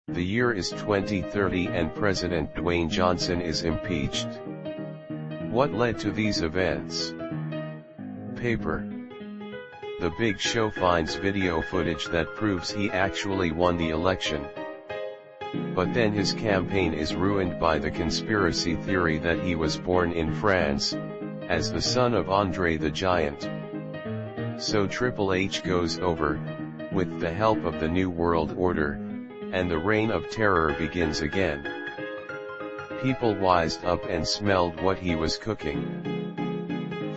The year is 2030 and President Dwayne Johnson is impeached. What led to these events? Paper. The Big Show finds video footage that proves he actually won the election. But then his campaign is ruined by the conspiracy theory that he was born in France, as the son of Andre the Giant. So Triple H goes over, with the help of the New World Order, and the reign of terror begins again. People wised up and smelled what he was cooking.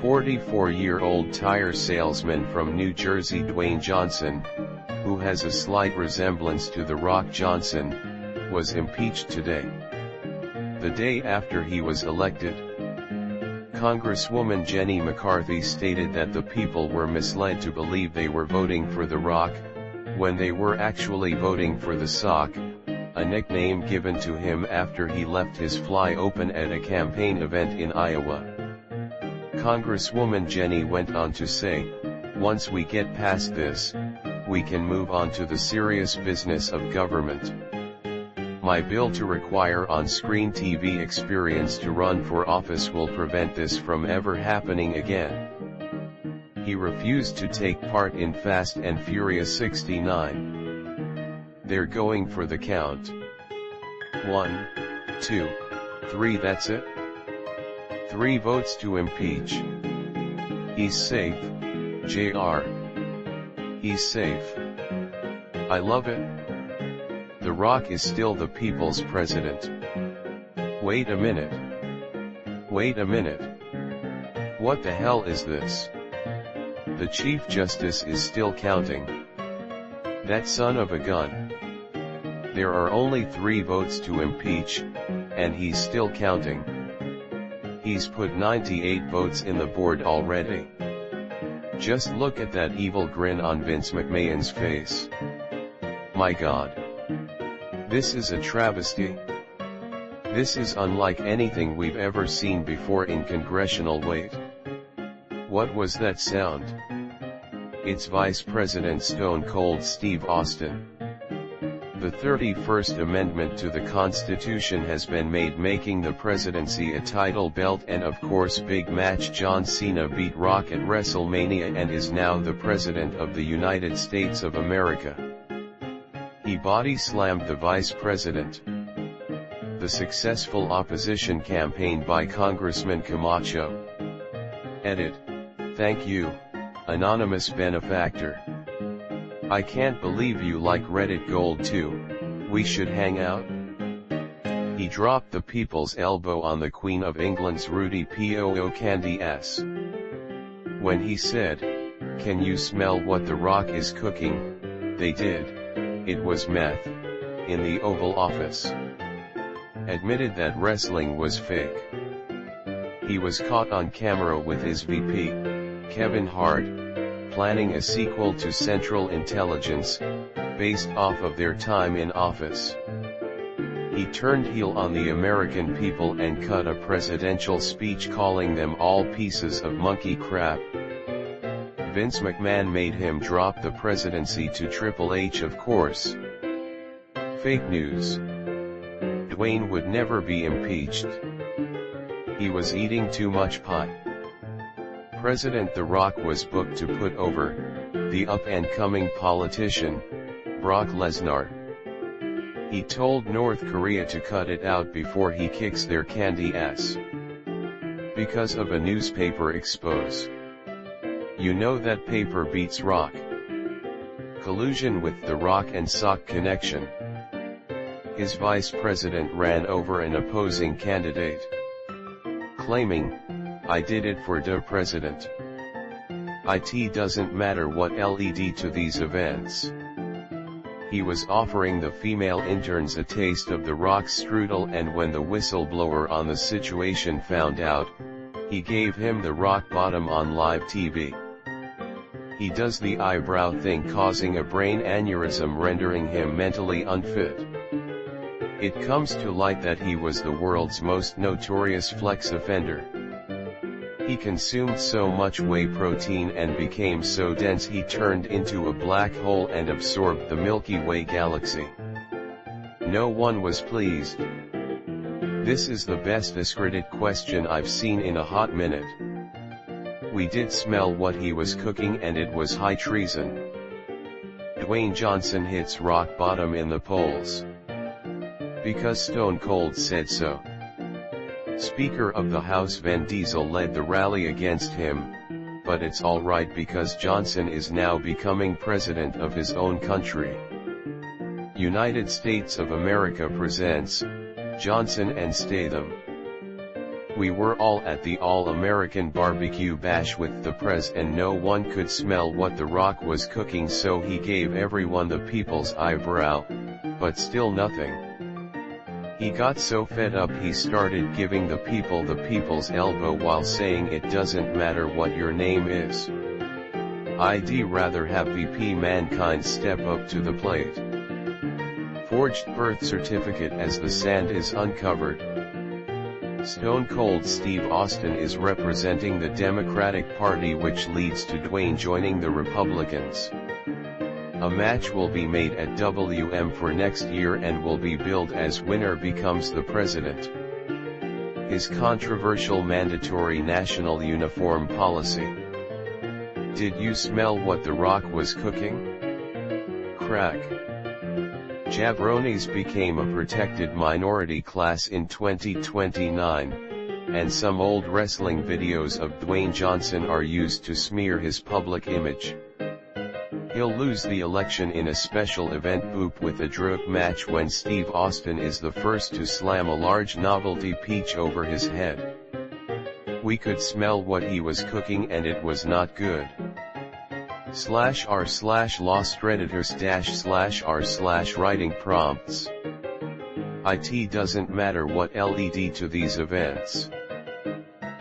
44-year-old tire salesman from New Jersey Dwayne Johnson, who has a slight resemblance to The Rock Johnson, was impeached today. The day after he was elected, Congresswoman Jenny McCarthy stated that the people were misled to believe they were voting for The Rock, when they were actually voting for the Sock, a nickname given to him after he left his fly open at a campaign event in Iowa. Congresswoman Jenny went on to say, "Once we get past this, we can move on to the serious business of government. My bill to require on-screen TV experience to run for office will prevent this from ever happening again." He refused to take part in Fast and Furious 69. They're going for the count. 1, 2, 3, that's it? 3 votes to impeach. He's safe, JR. He's safe. I love it. The Rock is still the people's president. Wait a minute. Wait a minute. What the hell is this? The Chief Justice is still counting. That son of a gun. There are only 3 votes to impeach, and he's still counting. He's put 98 votes in the board already. Just look at that evil grin on Vince McMahon's face. My God. This is a travesty. This is unlike anything we've ever seen before in congressional wait. What was that sound? It's Vice President Stone Cold Steve Austin. The 31st Amendment to the Constitution has been made, making the presidency a title belt, and of course big match. John Cena beat Rock at WrestleMania and is now the President of the United States of America. He body slammed the Vice President. The successful opposition campaign by Congressman Camacho. Edit. Thank you, anonymous benefactor. I can't believe you like Reddit Gold too. We should hang out? He dropped the people's elbow on the Queen of England's Rudy Poo Candy S. When he said, "Can you smell what The Rock is cooking?" they did. It was meth. In the Oval Office. Admitted that wrestling was fake. He was caught on camera with his VP, Kevin Hart, planning a sequel to Central Intelligence, based off of their time in office. He turned heel on the American people and cut a presidential speech calling them all pieces of monkey crap. Vince McMahon made him drop the presidency to Triple H, of course. Fake news. Dwayne would never be impeached. He was eating too much pie. President The Rock was booked to put over the up-and-coming politician, Brock Lesnar. He told North Korea to cut it out before he kicks their candy ass. Because of a newspaper expose. You know that paper beats Rock. Collusion with The Rock and Sock connection. His vice president ran over an opposing candidate, claiming, "I did it for the president." It doesn't matter what led to these events. He was offering the female interns a taste of The Rock's strudel, and when the whistleblower on the situation found out, he gave him the rock bottom on live TV. He does the eyebrow thing, causing a brain aneurysm, rendering him mentally unfit. It comes to light that he was the world's most notorious flex offender. He consumed so much whey protein and became so dense he turned into a black hole and absorbed the Milky Way galaxy. no one was pleased. This is the best AskReddit question I've seen in a hot minute. We did smell what he was cooking and it was high treason. Dwayne Johnson hits rock bottom in the polls. Because Stone Cold said so. Speaker of the House Vin Diesel led the rally against him, but it's alright because Johnson is now becoming president of his own country. United States of America presents Johnson and Statham. We were all at the All-American Barbecue Bash with the press and no one could smell what The Rock was cooking, so he gave everyone the people's eyebrow, but still nothing. He got so fed up he started giving the people's elbow while saying it doesn't matter what your name is. I'd rather have VP Mankind step up to the plate. Forged birth certificate as the sand is uncovered. Stone Cold Steve Austin is representing the Democratic Party, which leads to Dwayne joining the Republicans. A match will be made at WM for next year and will be billed as winner becomes the president. His controversial mandatory national uniform policy. Did you smell what The Rock was cooking? Crack. Jabronis became a protected minority class in 2029, and some old wrestling videos of Dwayne Johnson are used to smear his public image. He'll lose the election in a special event boop with a drug match when Steve Austin is the first to slam a large novelty peach over his head. We could smell what he was cooking and it was not good. /r/lostredditors-r/writing prompts. It doesn't matter what led to these events.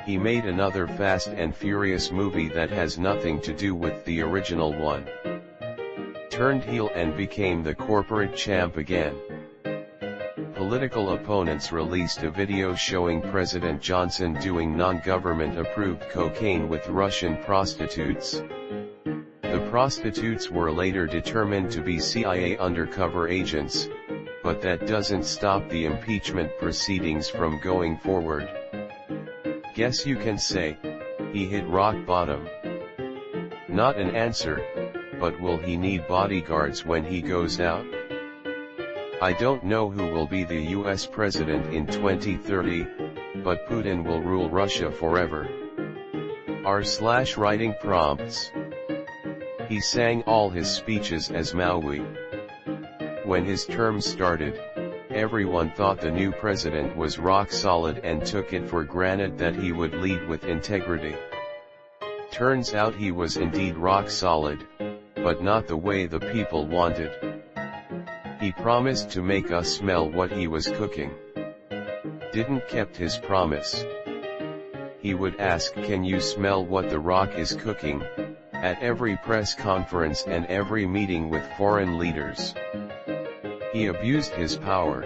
He made another Fast and Furious movie that has nothing to do with the original one. Turned heel and became the corporate champ again. Political opponents released a video showing President Johnson doing non-government approved cocaine with Russian prostitutes. The prostitutes were later determined to be CIA undercover agents, but that doesn't stop the impeachment proceedings from going forward. Guess you can say, he hit rock bottom. Not an answer, but will he need bodyguards when he goes out? I don't know who will be the US president in 2030, but Putin will rule Russia forever. r/writing prompts. He sang all his speeches as Maui. When his term started, everyone thought the new president was rock solid and took it for granted that he would lead with integrity. Turns out he was indeed rock solid, but not the way the people wanted. He promised to make us smell what he was cooking. Didn't kept his promise. He would ask, "Can you smell what The Rock is cooking?" at every press conference and every meeting with foreign leaders. He abused his power.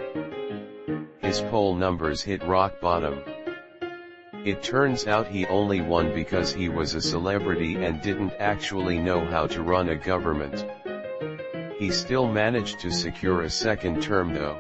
His poll numbers hit rock bottom. It turns out he only won because he was a celebrity and didn't actually know how to run a government. He still managed to secure a second term though.